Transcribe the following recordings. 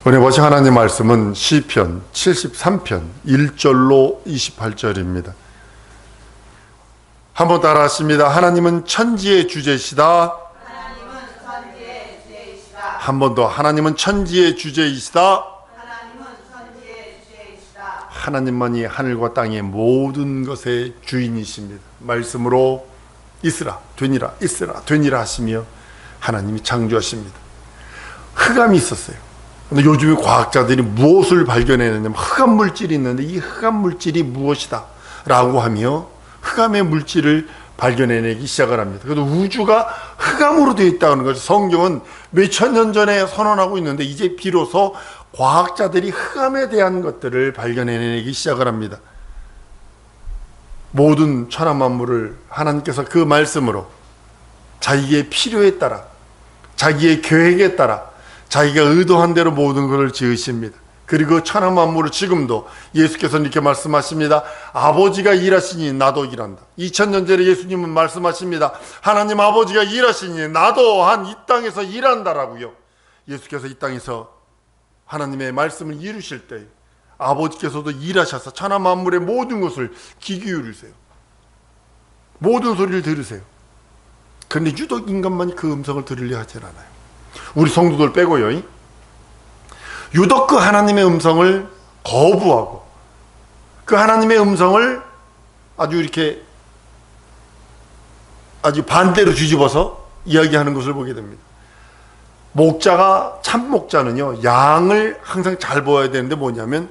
오늘 보신 하나님 말씀은 시편 73편 1절로 28절입니다. 한번 따라 하십니다. 하나님은 천지의 주제이시다. 한 번 더. 하나님은 천지의 주제이시다. 하나님만이 하늘과 땅의 모든 것의 주인이십니다. 말씀으로 있으라 되니라, 있으라 되니라 하시며 하나님이 창조하십니다. 흑암이 있었어요. 근데 요즘에 과학자들이 무엇을 발견해내냐면 흑암 물질이 있는데 이 흑암 물질이 무엇이다 라고 하며 흑암의 물질을 발견해내기 시작을 합니다. 그래도 우주가 흑암으로 되어 있다는 것을 성경은 몇천 년 전에 선언하고 있는데 이제 비로소 과학자들이 흑암에 대한 것들을 발견해내기 시작을 합니다. 모든 천하 만물을 하나님께서 그 말씀으로 자기의 필요에 따라, 자기의 계획에 따라, 자기가 의도한 대로 모든 것을 지으십니다. 그리고 천하 만물을 지금도 예수께서는 이렇게 말씀하십니다. 아버지가 일하시니 나도 일한다. 2000년 전에 예수님은 말씀하십니다. 하나님 아버지가 일하시니 나도 이 땅에서 일한다라고요. 예수께서 이 땅에서 하나님의 말씀을 이루실 때 아버지께서도 일하셔서 천하 만물의 모든 것을 귀 기울이세요. 모든 소리를 들으세요. 그런데 유독 인간만이 그 음성을 들으려 하질 않아요. 우리 성도들 빼고요. 유독 그 하나님의 음성을 거부하고 그 하나님의 음성을 아주 이렇게 아주 반대로 뒤집어서 이야기하는 것을 보게 됩니다. 목자가, 참 목자는요, 양을 항상 잘 보아야 되는데 뭐냐면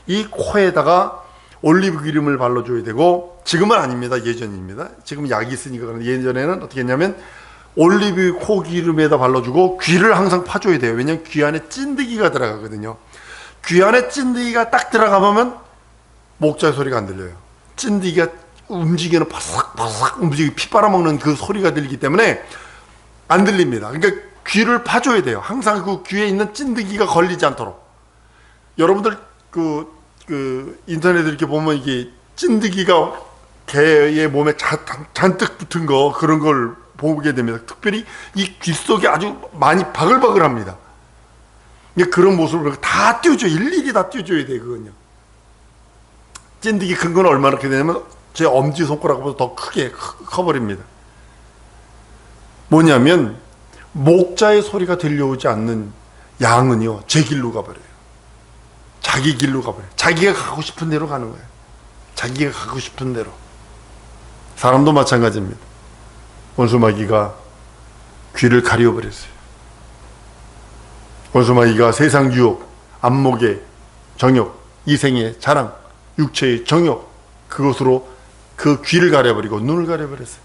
이 코에다가 올리브 기름을 발라줘야 되고, 지금은 아닙니다. 예전입니다. 지금 약이 있으니까. 그런데 예전에는 어떻게 했냐면 올리브 코 기름에다 발라주고 귀를 항상 파줘야 돼요. 왜냐하면 귀 안에 찐득이가 들어가거든요. 귀 안에 찐득이가 딱 들어가보면 목자의 소리가 안 들려요. 찐득이가 움직이는 바삭바삭 움직이고 피 빨아먹는 그 소리가 들리기 때문에 안 들립니다. 그러니까 귀를 파줘야 돼요. 항상 그 귀에 있는 찐득이가 걸리지 않도록. 여러분들 그 인터넷에 이렇게 보면 이게 찐득이가 개의 몸에 잔뜩 붙은 거, 그런 걸 보게 됩니다. 특별히 이 귀 속에 아주 많이 바글바글합니다. 그런 모습을 다 띄워줘요. 일일이 다 띄워줘야 돼요. 그건요. 찐득이 큰 건 얼마나 크게 되냐면 제 엄지손가락보다 더 크게 커버립니다. 뭐냐면 목자의 소리가 들려오지 않는 양은요, 제 길로 가버려요. 자기 길로 가버려요. 자기가 가고 싶은 대로 가는 거예요. 자기가 가고 싶은 대로. 사람도 마찬가지입니다. 원수마귀가 귀를 가려버렸어요. 원수마귀가 세상 유혹, 안목의 정욕, 이생의 자랑, 육체의 정욕, 그것으로 그 귀를 가려버리고 눈을 가려버렸어요.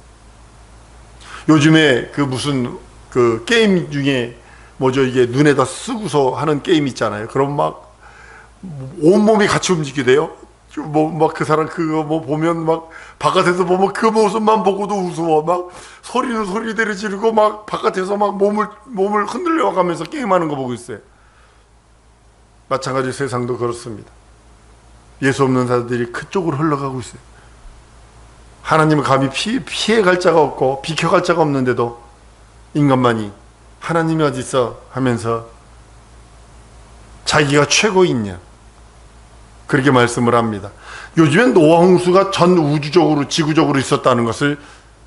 요즘에 그 게임 중에 뭐죠, 이게 눈에다 쓰고서 하는 게임 있잖아요. 그럼 막 온몸이 같이 움직이게 돼요. 막 그 사람 그거 뭐 보면 막 바깥에서 보면 그 모습만 보고도 우스워. 막 소리는 소리대로 지르고 막 바깥에서 막 몸을 흔들려 가면서 게임하는 거 보고 있어요. 마찬가지 세상도 그렇습니다. 예수 없는 자들이 그쪽으로 흘러가고 있어요. 하나님은 감히 피해갈 자가 없고 비켜갈 자가 없는데도 인간만이 하나님이 어디 있어 하면서 자기가 최고이냐, 그렇게 말씀을 합니다. 요즘엔 노아 홍수가 전 우주적으로 지구적으로 있었다는 것을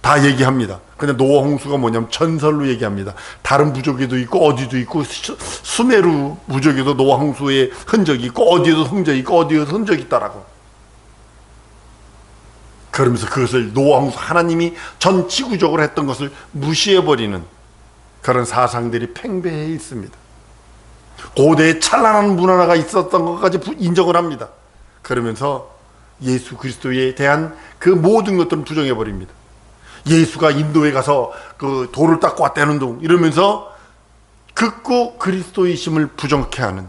다 얘기합니다. 근데 노아 홍수가 뭐냐면 전설로 얘기합니다. 다른 부족에도 있고 어디도 있고, 수메르 부족에도 노아 홍수의 흔적이 있고 어디에도 흔적이 있고 어디에도 흔적이 있다라고. 그러면서 그것을 노아 홍수, 하나님이 전 지구적으로 했던 것을 무시해버리는 그런 사상들이 팽배해 있습니다. 고대에 찬란한 문화가 있었던 것까지 인정을 합니다. 그러면서 예수 그리스도에 대한 그 모든 것들은 부정해버립니다. 예수가 인도에 가서 그 돌을 닦고 왔다는 둥 이러면서 극구 그리스도이심을 부정케 하는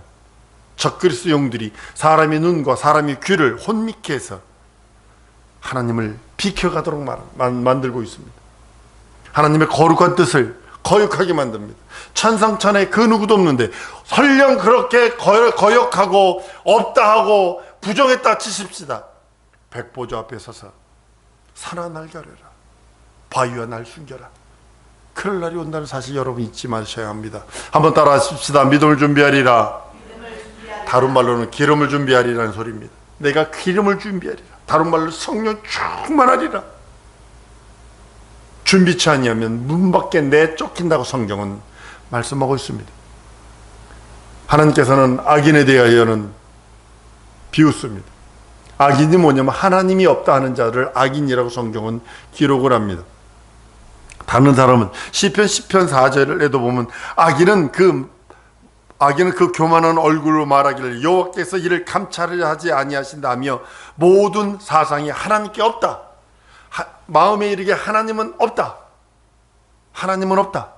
적그리스도 영들이 사람의 눈과 사람의 귀를 혼미케 해서 하나님을 비켜가도록 만들고 있습니다. 하나님의 거룩한 뜻을 거역하게 만듭니다. 천상천하에 그 누구도 없는데 설령 그렇게 거역하고 없다 하고 부정했다 치십시다. 백보좌 앞에 서서 산아 날 가려라, 바위와 날 숨겨라. 그럴 날이 온다는 사실 여러분 잊지 마셔야 합니다. 한번 따라 하십시다. 믿음을 준비하리라. 다른 말로는 기름을 준비하리라는 소리입니다. 내가 기름을 준비하리라. 다른 말로 성령 충만하리라. 준비치 아니하면 문 밖에 내쫓긴다고 성경은 말씀하고 있습니다. 하나님께서는 악인에 대하여는 비웃습니다. 악인이 뭐냐면 하나님이 없다 하는 자를 악인이라고 성경은 기록을 합니다. 다른 사람은 시편 4절에도 보면 악인은 그 교만한 얼굴로 말하기를 여호와께서 이를 감찰을 하지 아니하신다며 모든 사상이 하나님께 없다. 마음에 이르게 하나님은 없다. 하나님은 없다.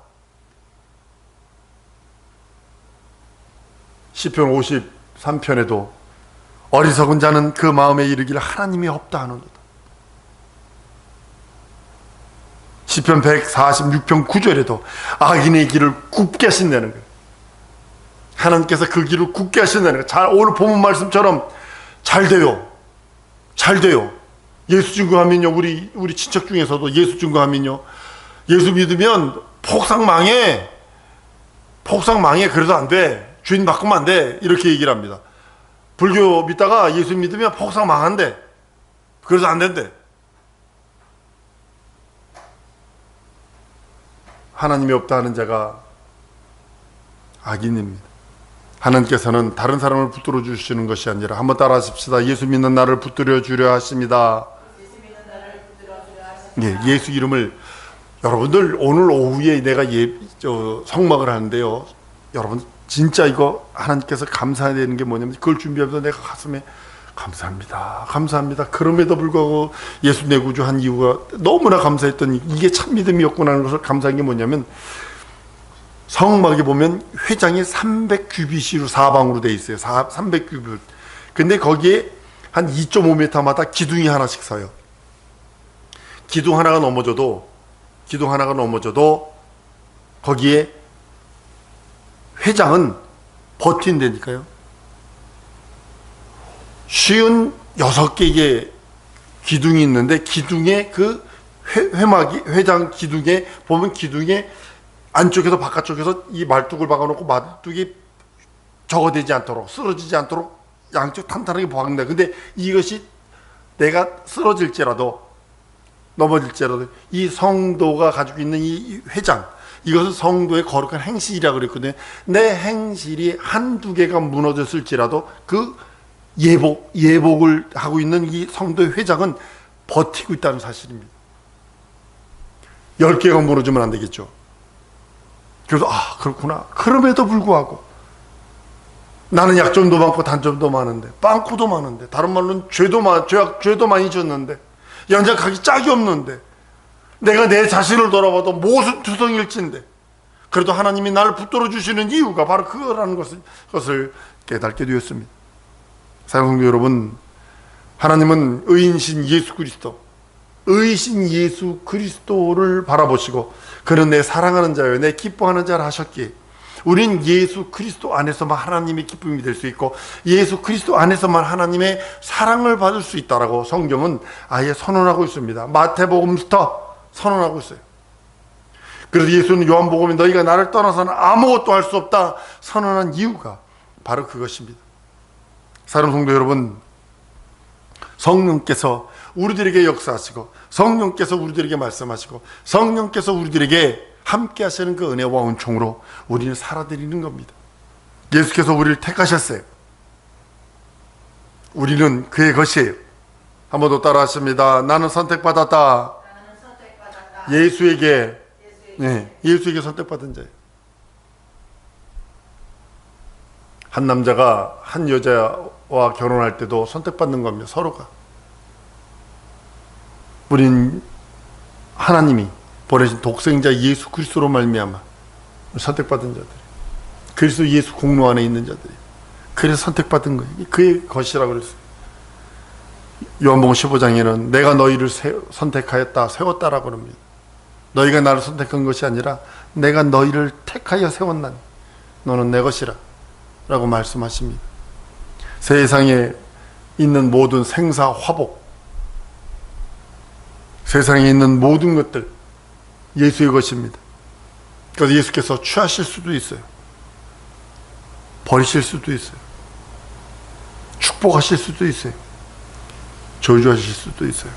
시편 53편에도 어리석은 자는 그 마음에 이르기를 하나님이 없다 하는도다. 시편 146편 9절에도 악인의 길을 굽게 하신다는 거예요. 하나님께서 그 길을 굽게 하신다는 거예요. 오늘 본문 말씀처럼 잘 돼요. 잘 돼요. 예수 증거하면요, 우리 친척 중에서도 예수 증거하면요, 예수 믿으면 폭삭 망해. 폭삭 망해. 그래도 안 돼. 주인 바꾸면 안 돼. 이렇게 얘기를 합니다. 불교 믿다가 예수 믿으면 폭삭 망한대. 그래서 안 된대. 하나님이 없다 하는 자가 악인입니다. 하나님께서는 다른 사람을 붙들어 주시는 것이 아니라, 한번 따라 하십시다. 예수 믿는 나를 붙들어 주려 하십니다. 예, 예수 이름을, 여러분들 오늘 오후에 내가 성막을 하는데요, 여러분 진짜 이거 하나님께서 감사해야 되는 게 뭐냐면, 그걸 준비하면서 내가 가슴에 감사합니다, 감사합니다. 그럼에도 불구하고 예수 내 구주한 이유가 너무나 감사했더니 이게 참 믿음이었구나 하는 것을 감사한 게 뭐냐면, 성막에 보면 회장이 300규빗으로 사방으로 돼 있어요. 300규빗. 근데 거기에 한 2.5m마다 기둥이 하나씩 서요. 기둥 하나가 넘어져도 거기에 회장은 버틴다니까요. 56개의 기둥이 있는데, 기둥에 그 회장 기둥에 보면, 기둥에 안쪽에서 바깥쪽에서 이 말뚝을 박아놓고 말뚝이 저거되지 않도록, 쓰러지지 않도록 양쪽 탄탄하게 박는다. 근데 이것이 내가 쓰러질지라도, 넘어질지라도 이 성도가 가지고 있는 이 회장, 이것은 성도의 거룩한 행실이라고 그랬거든요. 내 행실이 한두 개가 무너졌을지라도 그 예복을 하고 있는 이 성도의 회장은 버티고 있다는 사실입니다. 10개가 무너지면 안 되겠죠. 그래서 그렇구나. 그럼에도 불구하고 나는 약점도 많고 단점도 많은데, 빵꾸도 많은데, 다른 말로는 죄도 많이 졌는데, 연장하기 짝이 없는데, 내가 내 자신을 돌아봐도 모순투성일진데, 그래도 하나님이 나를 붙들어 주시는 이유가 바로 그거라는 것을 깨닫게 되었습니다. 사랑하는 성도 여러분, 하나님은 의인신 예수 그리스도를 바라보시고, 그는 내 사랑하는 자요, 내 기뻐하는 자를 하셨기에, 우린 예수 그리스도 안에서만 하나님의 기쁨이 될 수 있고, 예수 그리스도 안에서만 하나님의 사랑을 받을 수 있다라고 성경은 아예 선언하고 있습니다. 마태복음부터 선언하고 있어요. 그래서 예수는 요한복음에 너희가 나를 떠나서는 아무것도 할 수 없다 선언한 이유가 바로 그것입니다. 사랑하는 성도 여러분, 성령께서 우리들에게 역사하시고, 성령께서 우리들에게 말씀하시고, 성령께서 우리들에게 함께 하시는 그 은혜와 은총으로 우리는 살아드리는 겁니다. 예수께서 우리를 택하셨어요. 우리는 그의 것이에요. 한 번 더 따라 하십니다. 나는 선택받았다. 예수에게 선택받은 자예요. 한 남자가 한 여자와 결혼할 때도 선택받는 겁니다. 서로가. 우린 하나님이 보내신 독생자 예수 그리스도로 말미암아 선택받은 자들이, 그리스도 예수 공로 안에 있는 자들이, 그래서 선택받은 거예요. 그의 것이라고 그랬어요. 요한복음 15장에는 내가 너희를 선택하였다, 세웠다라고 합니다. 너희가 나를 선택한 것이 아니라 내가 너희를 택하여 세웠나니 너는 내 것이라 라고 말씀하십니다. 세상에 있는 모든 생사 화복, 세상에 있는 모든 것들 예수의 것입니다. 그래서 예수께서 취하실 수도 있어요. 버리실 수도 있어요. 축복하실 수도 있어요. 저주하실 수도 있어요.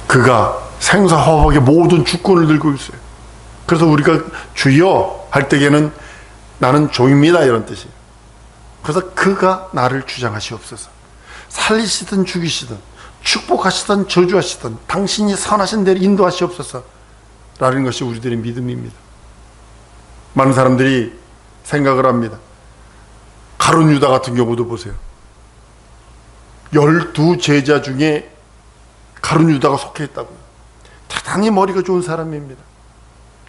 그가 생사화복의 모든 주권을 들고 있어요. 그래서 우리가 주여 할 때에는 나는 종입니다 이런 뜻이에요. 그래서 그가 나를 주장하시옵소서. 살리시든 죽이시든 축복하시든 저주하시든 당신이 선하신 대로 인도하시옵소서 라는 것이 우리들의 믿음입니다. 많은 사람들이 생각을 합니다. 가룟 유다 같은 경우도 보세요. 12제자 중에 가룟 유다가 속해 있다고요. 대단히 머리가 좋은 사람입니다.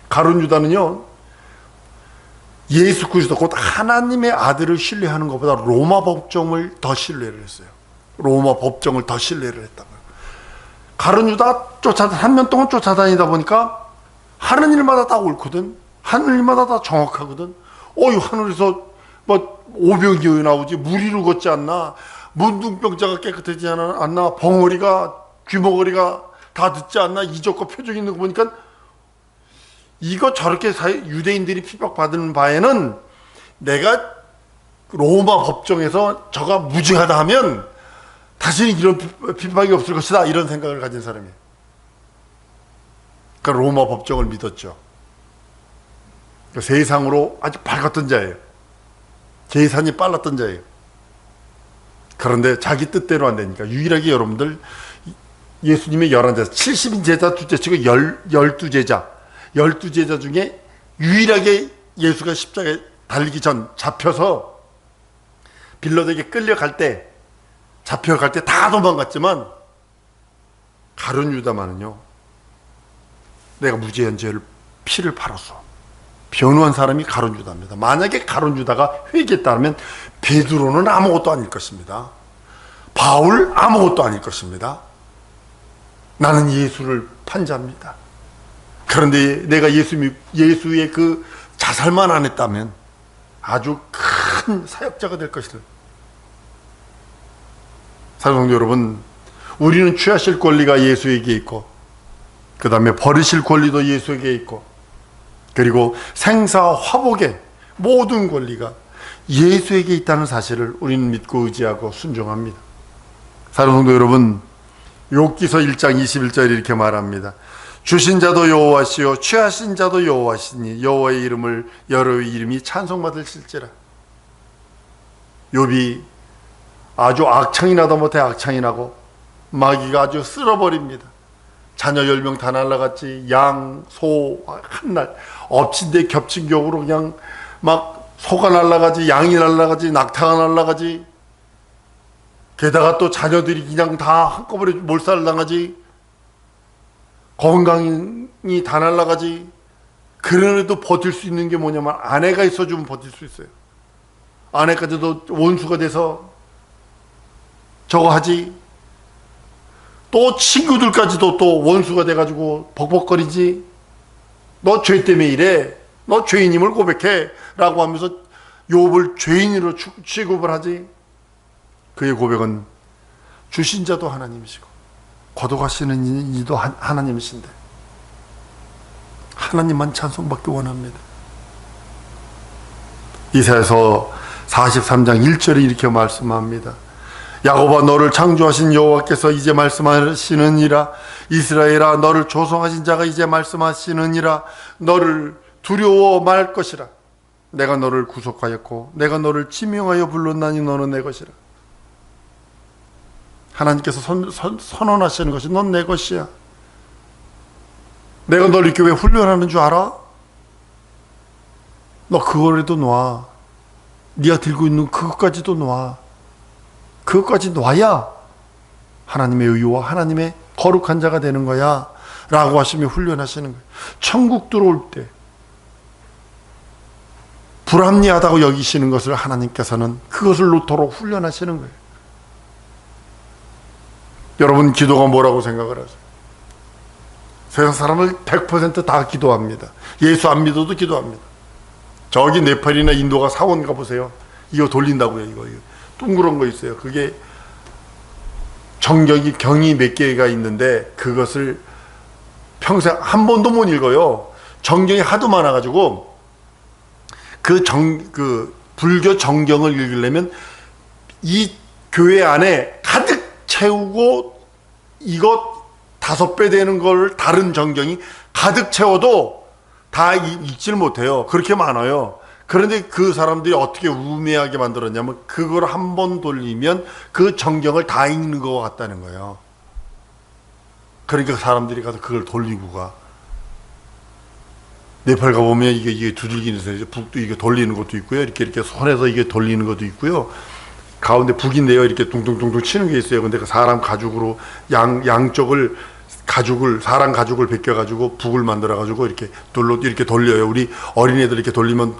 가룟 유다는요, 예수 그리스도 곧 하나님의 아들을 신뢰하는 것보다 로마 법정을 더 신뢰를 했어요. 로마 법정을 더 신뢰를 했다고요. 가룟 유다 한 년 동안 쫓아다니다 보니까 하는 일마다 다 옳거든. 하는 일마다 다 정확하거든. 하늘에서 뭐 오병이어 나오지, 무리를 걷지 않나, 문둥병자가 깨끗하지 않나, 벙어리가 귀머거리가 다 듣지 않나, 이적과 표정이 있는 거 보니까 이거 저렇게 유대인들이 핍박받는 바에는 내가 로마 법정에서 저가 무징하다 하면 다시는 이런 핍박이 없을 것이다, 이런 생각을 가진 사람이에요. 그러니까 로마 법정을 믿었죠. 그러니까 세상으로 아주 밝았던 자예요. 계산이 빨랐던 자예요. 그런데 자기 뜻대로 안 되니까 유일하게 여러분들 예수님의 11제자, 70인 제자 둘째 치고 12제자 중에 유일하게 예수가 십자가에 달리기 전 잡혀서 빌라도에게 끌려갈 때, 잡혀갈 때 다 도망갔지만 가룟 유다만은요, 내가 무죄한 죄를 피를 팔았어 변호한 사람이 가룟 유다입니다. 만약에 가룟 유다가 회개했다면 베드로는 아무것도 아닐 것입니다. 바울 아무것도 아닐 것입니다. 나는 예수를 판자입니다. 그런데 내가 예수의 그 자살만 안 했다면 아주 큰 사역자가 될 것이다. 사랑하는 여러분, 우리는 취하실 권리가 예수에게 있고, 그 다음에 버리실 권리도 예수에게 있고, 그리고 생사화복의 모든 권리가 예수에게 있다는 사실을 우리는 믿고 의지하고 순종합니다. 사랑하는 성도 여러분, 욥기서 1장 21절에 이렇게 말합니다. 주신 자도 여호와시요 취하신 자도 여호와시니 여호와의 이름을 여호와의 이름이 찬송받으실지라. 욥이 아주 악창이 나다 못해 악창이 나고 마귀가 아주 쓸어버립니다. 자녀 10명 다 날라갔지. 양, 소 한 날 엎친 데 겹친 격으로 그냥 막 소가 날라가지, 양이 날라가지, 낙타가 날라가지. 게다가 또 자녀들이 그냥 다 한꺼번에 몰살당하지. 건강이 다 날라가지. 그래도 버틸 수 있는 게 뭐냐면 아내가 있어주면 버틸 수 있어요. 아내까지도 원수가 돼서 저거 하지. 또 친구들까지도 또 원수가 돼가지고 벅벅거리지. 너 죄 때문에 이래. 너 죄인임을 고백해. 라고 하면서 욥을 죄인으로 취급을 하지. 그의 고백은 주신 자도 하나님이시고 거둬가시는 이도 하나님이신데 하나님만 찬송받기 원합니다. 이사야서 43장 1절에 이렇게 말씀합니다. 야곱아, 너를 창조하신 여호와께서 이제 말씀하시느니라. 이스라엘아, 너를 조성하신 자가 이제 말씀하시느니라. 너를 두려워 말 것이라. 내가 너를 구속하였고 내가 너를 지명하여 불렀나니 너는 내 것이라. 하나님께서 선언하시는 것이 넌 내 것이야. 내가 널 이렇게 왜 훈련하는 줄 알아? 너 그거라도 놔. 네가 들고 있는 그것까지도 놔. 그것까지 놔야 하나님의 의와 하나님의 거룩한 자가 되는 거야 라고 하시며 훈련하시는 거예요. 천국 들어올 때 불합리하다고 여기시는 것을 하나님께서는 그것을 놓도록 훈련하시는 거예요. 여러분, 기도가 뭐라고 생각을 하세요? 세상 사람을 100% 기도합니다. 예수 안 믿어도 기도합니다. 저기 네팔이나 인도가 사원 가보세요. 이거 돌린다고요. 이거 둥그런 거 있어요. 그게 경이 몇 개가 있는데 그것을 평생 한 번도 못 읽어요. 정경이 하도 많아가지고 그 불교 정경을 읽으려면 이 교회 안에 가득 채우고 이것 5배 되는 걸 다른 정경이 가득 채워도 다 읽질 못해요. 그렇게 많아요. 그런데 그 사람들이 어떻게 우매하게 만들었냐면 그걸 한 번 돌리면 그 정경을 다 읽는 것 같다는 거예요. 그러니까 사람들이 가서 그걸 돌리고 가. 네팔 가보면 이게 두들기는 소리, 북도 이게 돌리는 것도 있고요. 이렇게 손에서 이게 돌리는 것도 있고요. 가운데 북인데요. 이렇게 둥둥둥둥 치는 게 있어요. 근데 그 사람 가죽으로 양쪽을 사람 가죽을 벗겨가지고 북을 만들어가지고 이렇게 이렇게 돌려요. 우리 어린애들 이렇게 돌리면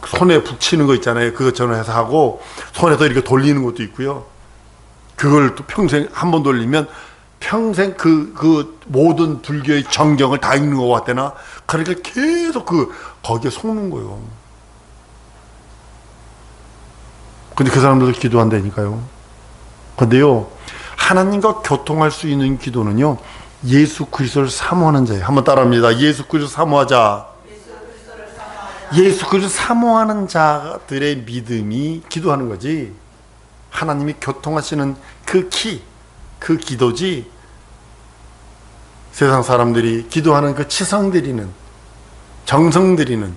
손에 북 치는 거 있잖아요. 그것처럼 해서 하고 손에서 이렇게 돌리는 것도 있고요. 그걸 또 평생 한 번 돌리면 평생 그 모든 불교의 정경을 다 읽는 것 같대나. 그러니까 계속 거기에 속는 거예요. 근데 그 사람들도 기도한다니까요. 근데요, 하나님과 교통할 수 있는 기도는요, 예수 그리스도를 사모하는 자예요. 한번 따라합니다. 예수 그리스도 사모하자. 예수 그리스도 사모하는 자들의 믿음이 기도하는 거지. 하나님이 교통하시는 그 기도지. 세상 사람들이 기도하는 그 치성 드리는, 정성 드리는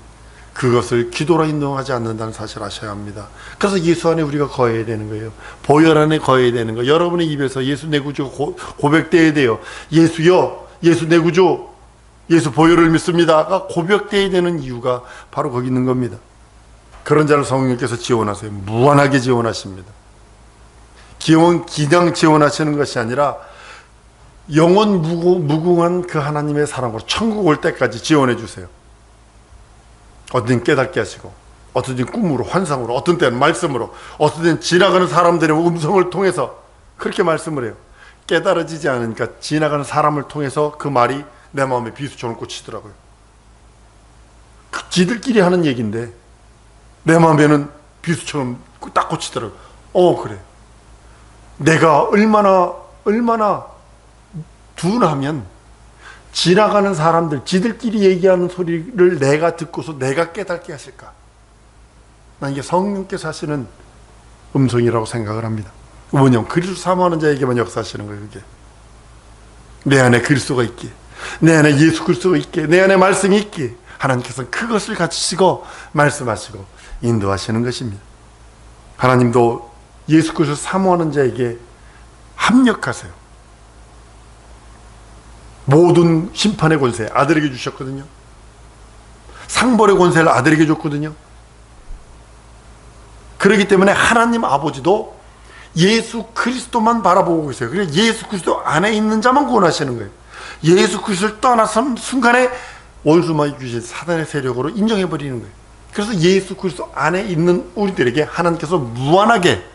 그것을 기도로 인정하지 않는다는 사실을 아셔야 합니다. 그래서 예수 안에 우리가 거해야 되는 거예요. 보혈 안에 거해야 되는 거예요. 여러분의 입에서 예수 내 구주 고백돼야 돼요. 예수요, 예수 내 구주, 예수 보혈을 믿습니다가 고백돼야 되는 이유가 바로 거기 있는 겁니다. 그런 자를 성령께서 지원하세요. 무한하게 지원하십니다. 그냥 지원하시는 것이 아니라 영원 무궁한 그 하나님의 사랑으로 천국 올 때까지 지원해 주세요. 어떤 때는 깨닫게 하시고, 어떤 때는 꿈으로, 환상으로, 어떤 때는 말씀으로, 어떤 때는 지나가는 사람들의 음성을 통해서 그렇게 말씀을 해요. 깨달아지지 않으니까 지나가는 사람을 통해서 그 말이 내 마음에 비수처럼 꽂히더라고요. 지들끼리 하는 얘기인데 내 마음에는 비수처럼 딱 꽂히더라고요. 그래. 내가 얼마나 둔하면 지나가는 사람들, 지들끼리 얘기하는 소리를 내가 듣고서 내가 깨닫게 하실까? 난 이게 성령께서 하시는 음성이라고 생각을 합니다. 뭐냐면 그리스도 사모하는 자에게만 역사하시는 거예요. 그게 내 안에 그리스도가 있기에, 내 안에 예수 그리스도가 있기에, 내 안에 말씀이 있기에 하나님께서는 그것을 가지시고 말씀하시고 인도하시는 것입니다. 하나님도 예수 그리스도 사모하는 자에게 합력하세요. 모든 심판의 권세 아들에게 주셨거든요. 상벌의 권세를 아들에게 줬거든요. 그렇기 때문에 하나님 아버지도 예수 그리스도만 바라보고 계세요. 그래서 예수 그리스도 안에 있는 자만 구원하시는 거예요. 예수 그리스도를 떠나선 순간에 원수마귀 귀신 사단의 세력으로 인정해버리는 거예요. 그래서 예수 그리스도 안에 있는 우리들에게 하나님께서 무한하게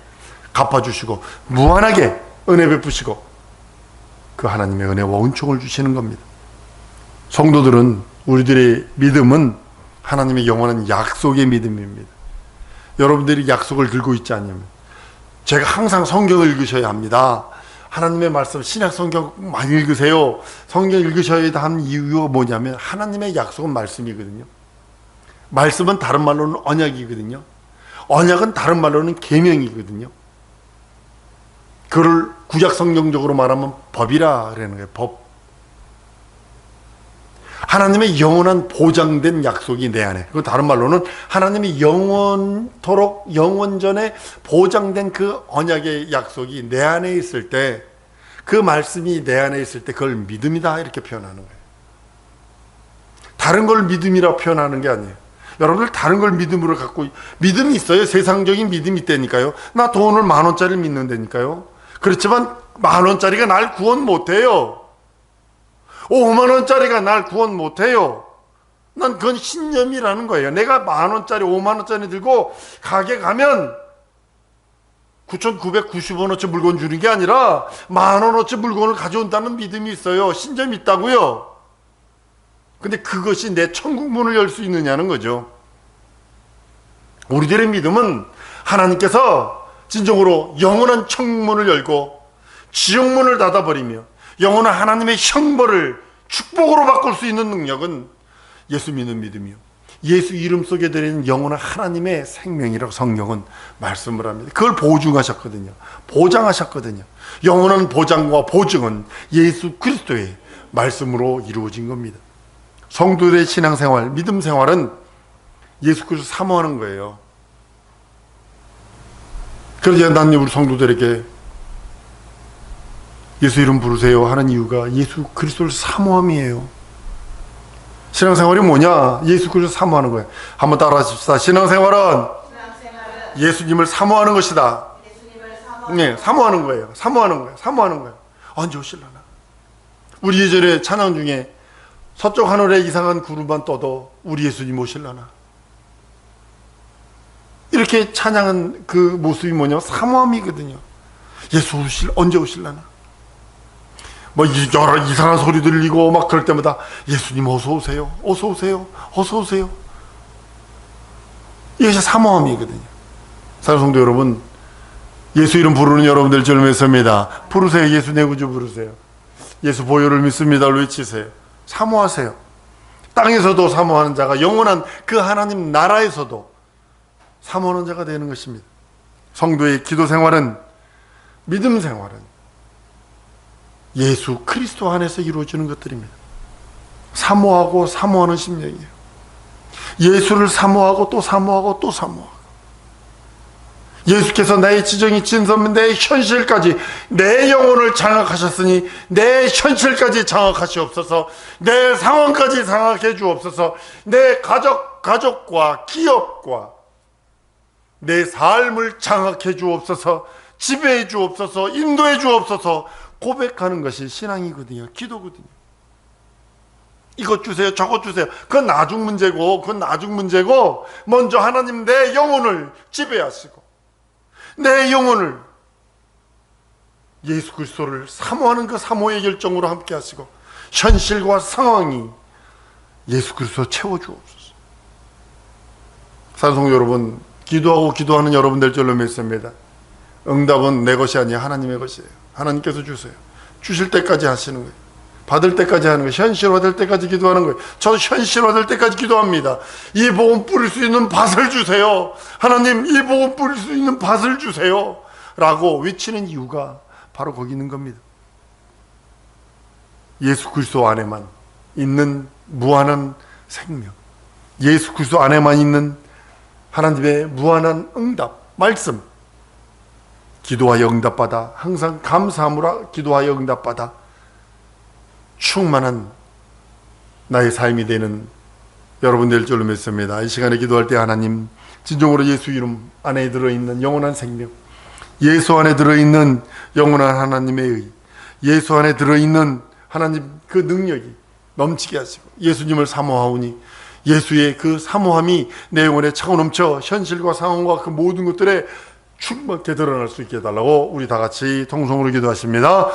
갚아주시고 무한하게 은혜 베푸시고 그 하나님의 은혜와 은총을 주시는 겁니다. 성도들은, 우리들의 믿음은 하나님의 영원한 약속의 믿음입니다. 여러분들이 약속을 들고 있지 않으면, 제가 항상 성경을 읽으셔야 합니다. 하나님의 말씀, 신약 성경 많이 읽으세요. 성경 읽으셔야 하는 이유가 뭐냐면 하나님의 약속은 말씀이거든요. 말씀은 다른 말로는 언약이거든요. 언약은 다른 말로는 계명이거든요. 그걸 구약 성경적으로 말하면 법이라 그러는 거예요. 법. 하나님의 영원한 보장된 약속이 내 안에, 그 다른 말로는 하나님의 영원토록 영원전에 보장된 그 언약의 약속이 내 안에 있을 때, 그 말씀이 내 안에 있을 때 그걸 믿음이다 이렇게 표현하는 거예요. 다른 걸 믿음이라 표현하는 게 아니에요. 여러분들 다른 걸 믿음으로 갖고, 믿음이 있어요. 세상적인 믿음이 있다니까요. 나 돈을 10,000원짜리를 믿는다니까요. 그렇지만 10,000원짜리가 날 구원 못해요. 50,000원짜리가 날 구원 못해요. 난 그건 신념이라는 거예요. 내가 10,000원짜리 50,000원짜리 들고 가게 가면 9,990원어치 물건 주는 게 아니라 10,000원어치 물건을 가져온다는 믿음이 있어요. 신념이 있다고요. 근데 그것이 내 천국 문을 열 수 있느냐는 거죠. 우리들의 믿음은 하나님께서 진정으로 영원한 천국문을 열고 지옥문을 닫아버리며 영원한 하나님의 형벌을 축복으로 바꿀 수 있는 능력은 예수 믿는 믿음이요, 예수 이름 속에 들어있는 영혼은 하나님의 생명이라고 성경은 말씀을 합니다. 그걸 보증하셨거든요. 보장하셨거든요. 영원한 보장과 보증은 예수 그리스도의 말씀으로 이루어진 겁니다. 성도들의 신앙생활, 믿음 생활은 예수 그리스도 사모하는 거예요. 그래서 난 우리 성도들에게 예수 이름 부르세요 하는 이유가 예수 그리스도를 사모함이에요. 신앙생활이 뭐냐? 예수 그리스도 사모하는 거예요. 한번 따라 하십시다. 신앙생활은 예수님을 사모하는 것이다. 네, 사모하는 거예요. 사모하는 거예요. 사모하는 거예요. 언제 오실라나? 우리 예전에 찬양 중에 서쪽 하늘에 이상한 구름만 떠도 우리 예수님 오실라나? 이렇게 찬양한 그 모습이 뭐냐? 사모함이거든요. 예수 언제 오실라나? 뭐 여러 이상한 소리 들리고 막 그럴 때마다 예수님 어서 오세요. 어서 오세요. 어서 오세요. 이것이 사모함이거든요. 사랑하는 성도 여러분, 예수 이름 부르는 여러분들 저를 믿습니다. 부르세요. 예수 내 구주 부르세요. 예수 보혈을 믿습니다. 외치세요. 사모하세요. 땅에서도 사모하는 자가 영원한 그 하나님 나라에서도 사모하는 자가 되는 것입니다. 성도의 기도 생활은, 믿음 생활은 예수 그리스도 안에서 이루어지는 것들입니다. 사모하고 사모하는 심령이에요. 예수를 사모하고 또 사모하고 또 사모하고, 예수께서 나의 지정이 진선 내 현실까지 내 영혼을 장악하셨으니 내 현실까지 장악하시옵소서. 내 상황까지 장악해 주옵소서. 내 가족과 기업과 내 삶을 장악해 주옵소서. 지배해 주옵소서. 인도해 주옵소서. 고백하는 것이 신앙이거든요. 기도거든요. 이것 주세요, 저것 주세요. 그건 나중 문제고, 먼저 하나님 내 영혼을 지배하시고 내 영혼을 예수 그리스도를 사모하는 그 사모의 결정으로 함께 하시고, 현실과 상황이 예수 그리스도 채워주옵소서. 사랑하는 여러분, 기도하고 기도하는 여러분들 줄로 믿습니다. 응답은 내 것이 아니라 하나님의 것이에요. 하나님께서 주세요. 주실 때까지 하시는 거예요. 받을 때까지 하는 거예요. 현실화될 때까지 기도하는 거예요. 저도 현실화될 때까지 기도합니다. 이 복음 뿌릴 수 있는 밭을 주세요. 하나님, 이 복음 뿌릴 수 있는 밭을 주세요. 라고 외치는 이유가 바로 거기 있는 겁니다. 예수 그리스도 안에만 있는 무한한 생명, 예수 그리스도 안에만 있는 하나님의 무한한 응답, 말씀, 기도하여 응답받아 항상 감사함으로 기도하여 응답받아 충만한 나의 삶이 되는 여러분들 줄로 믿습니다. 이 시간에 기도할 때 하나님, 진정으로 예수 이름 안에 들어있는 영원한 생명, 예수 안에 들어있는 영원한 하나님의 의, 예수 안에 들어있는 하나님 그 능력이 넘치게 하시고 예수님을 사모하오니 예수의 그 사모함이 내 영혼에 차고 넘쳐 현실과 상황과 그 모든 것들에 충만하게 드러날 수 있게 해달라고 우리 다 같이 통성으로 기도하십니다.